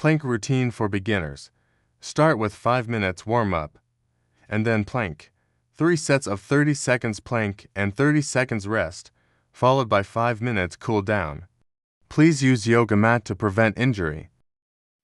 Plank routine for beginners. Start with 5 minutes warm-up, and then plank. 3 sets of 30 seconds plank and 30 seconds rest, followed by 5 minutes cool down. Please use yoga mat to prevent injury.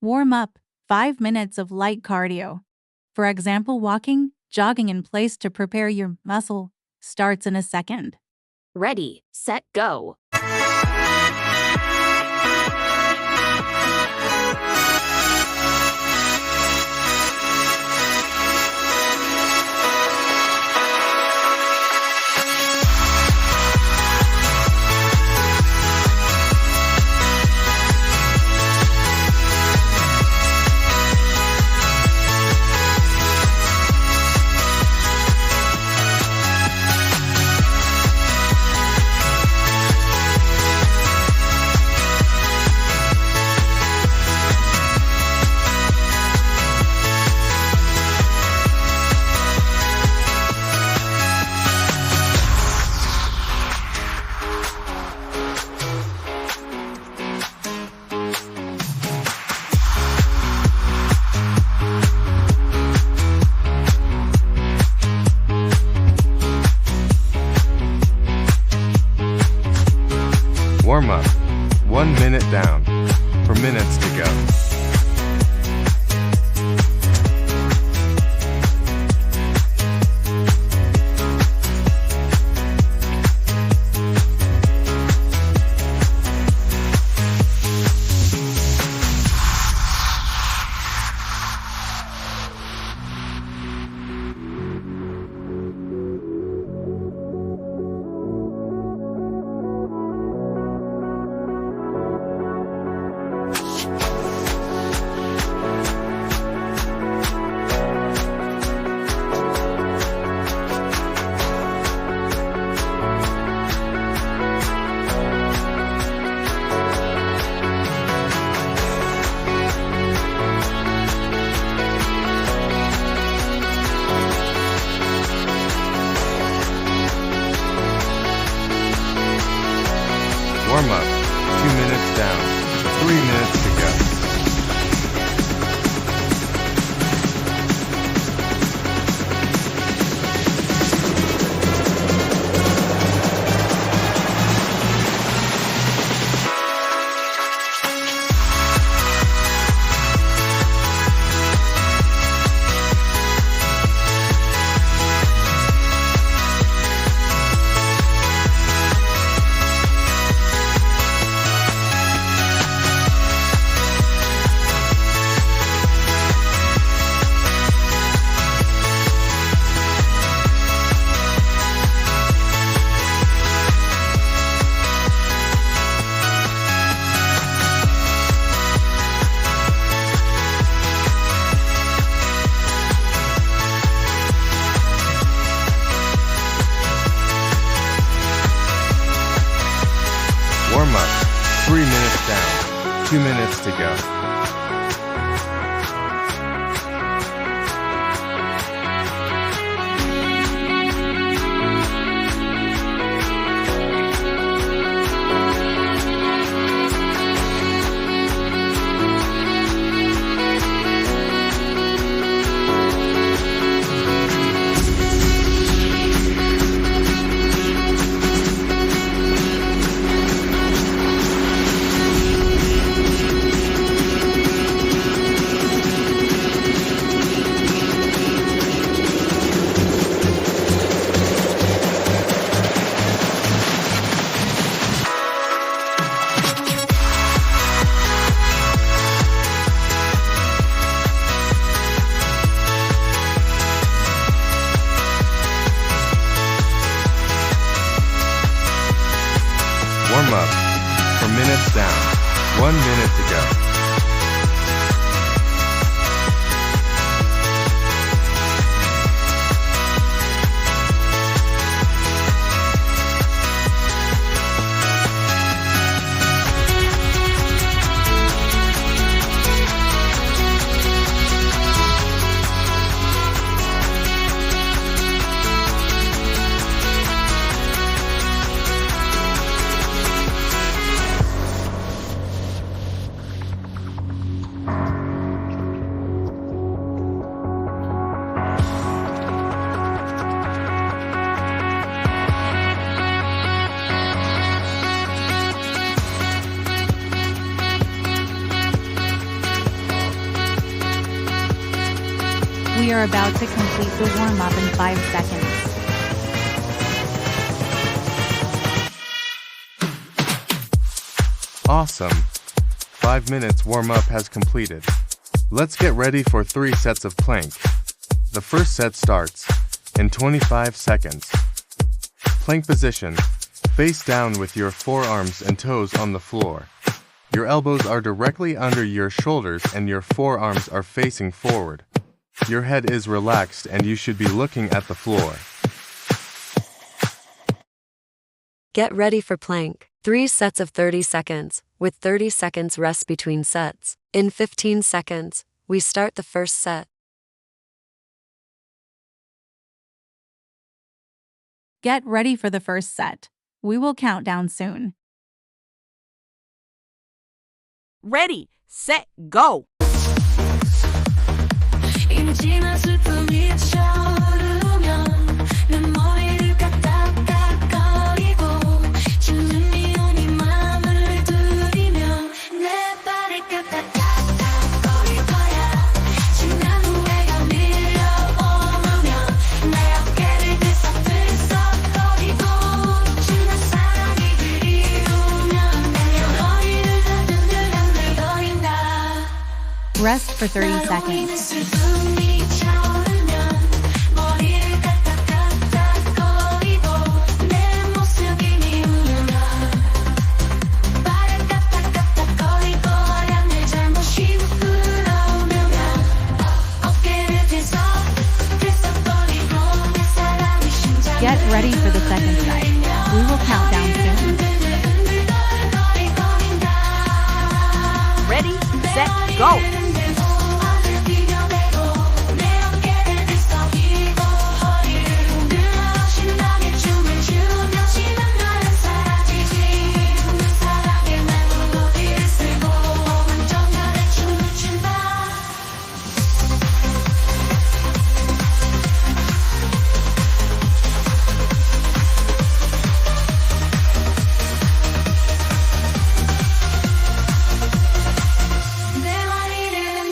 Warm up, 5 minutes of light cardio. For example, walking, jogging in place to prepare your muscle starts in a second. Ready, set, go. Warm up. 1 minute down. For minutes to go. Warm up. 2 minutes down. 3 minutes to go. Warm up. 3 minutes down. 2 minutes to go. We are about to complete the warm-up in 5 seconds. Awesome! 5 minutes warm-up has completed. Let's get ready for 3 sets of plank. The first set starts in 25 seconds. Plank position. Face down with your forearms and toes on the floor. Your elbows are directly under your shoulders and your forearms are facing forward. Your head is relaxed and you should be looking at the floor. Get ready for plank. 3 sets of 30 seconds, with 30 seconds rest between sets. In 15 seconds, we start the first set. Get ready for the first set. We will count down soon. Ready, set, go! Rest for 30 seconds. Get ready for the second set. We will count down soon. Ready, set, go!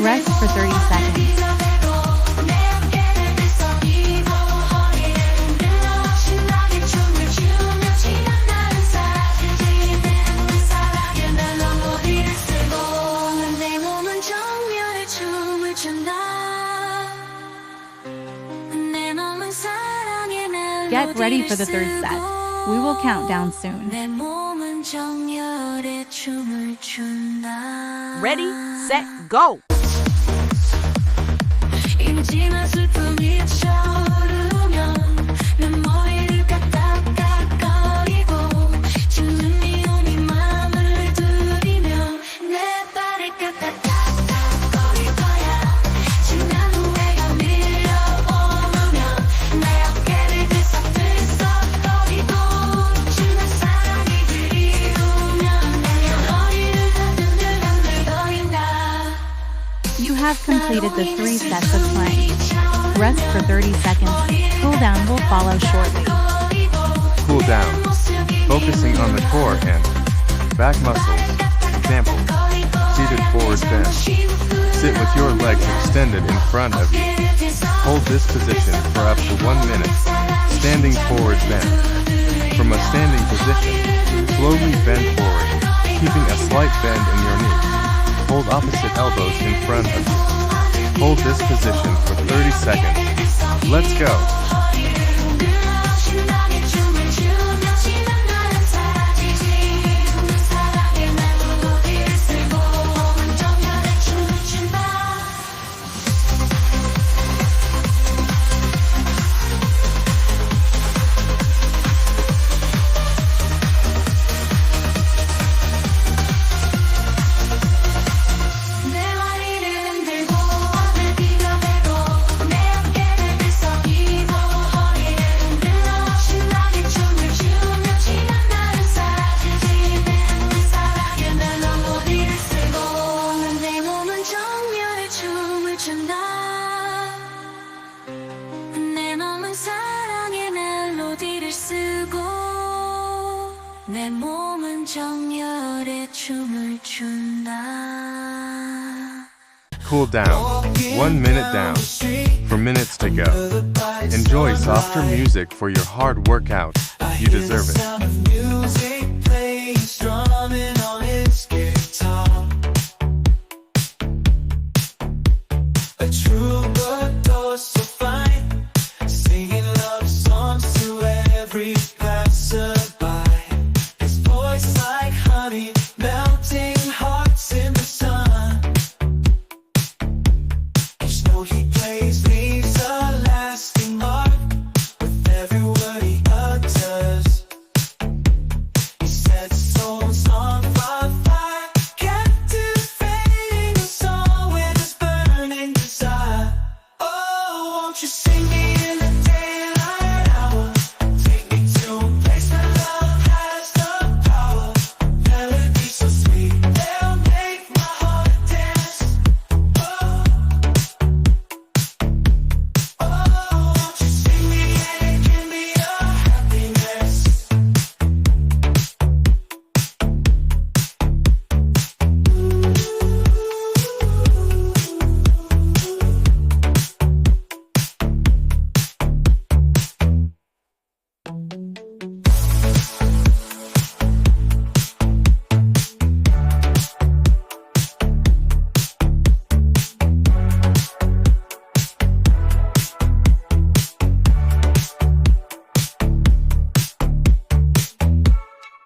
Rest for 30 seconds. Get ready for the third set. We will count down soon. Ready, set, go! You have completed the 3 sets of plank. Rest for 30 seconds. Cool down will follow shortly. Cool down. Focusing on the core and back muscles. Example. Seated forward bend. Sit with your legs extended in front of you. Hold this position for up to 1 minute. Standing forward bend. From a standing position, slowly bend forward, keeping a slight bend in your knees. Hold opposite elbows in front of you. Hold this position for 30 seconds. Let's go. 내 몸은 정열의 춤을 춘다. Cool down. 1 minute down. for minutes to go. Enjoy softer music for your hard workout. You deserve it. A troubadour so fine, singing love songs to every passerby. His voice like honey, melting hearts in the sun. Each note he plays leaves a lasting mark with every word he utters. He sets souls on fire, captivating us all with his burning desire. Oh, won't you sing me in the daylight hour? Take me to a place where love has the power. Melodies so sweet, they'll make my heart dance. Oh, won't you sing me and give me your happiness?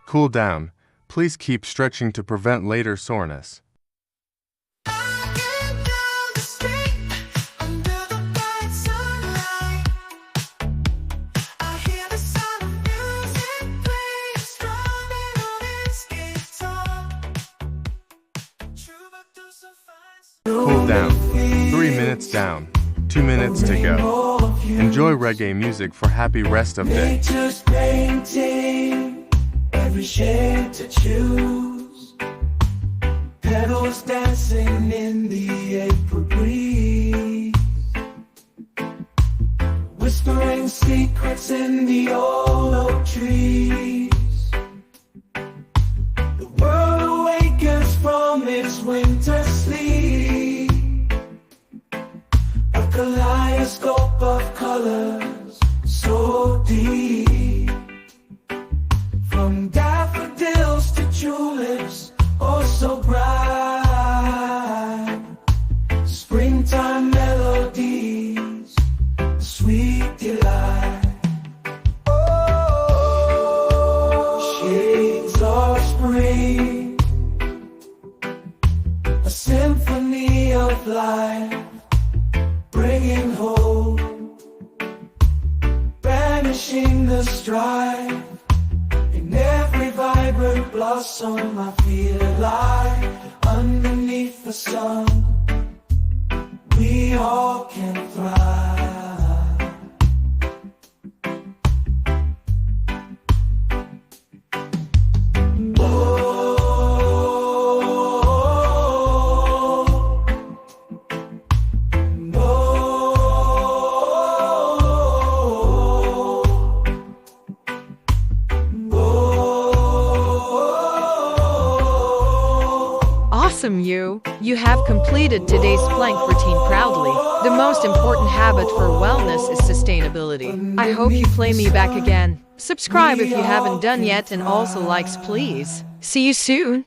Cool down. Please keep stretching to prevent later soreness. Walking down the street under the bright sunlight, I hear the sound of music playing, strumming on his guitar. Troubadour so fine. Cool down. 3 minutes down. 2 minutes to go. Enjoy reggae music for happy rest of day. Nature's painting, every shade to choose. Petals dancing in the April breeze, whispering secrets in the old oak trees. The world awakens from its winter sleep, a kaleidoscope of colors so deep. From daffodils to tulips, oh so bright. Springtime melodies, sweet delight. Oh, shades of spring, a symphony of life, bringing hope, banishing the strife. In every vibrant blossom I feel alive. Underneath the sun, we all can thrive. Awesome, you! You have completed today's plank routine proudly. The most important habit for wellness is sustainability. I hope you play me back again. Subscribe if you haven't done yet and also likes please. See you soon!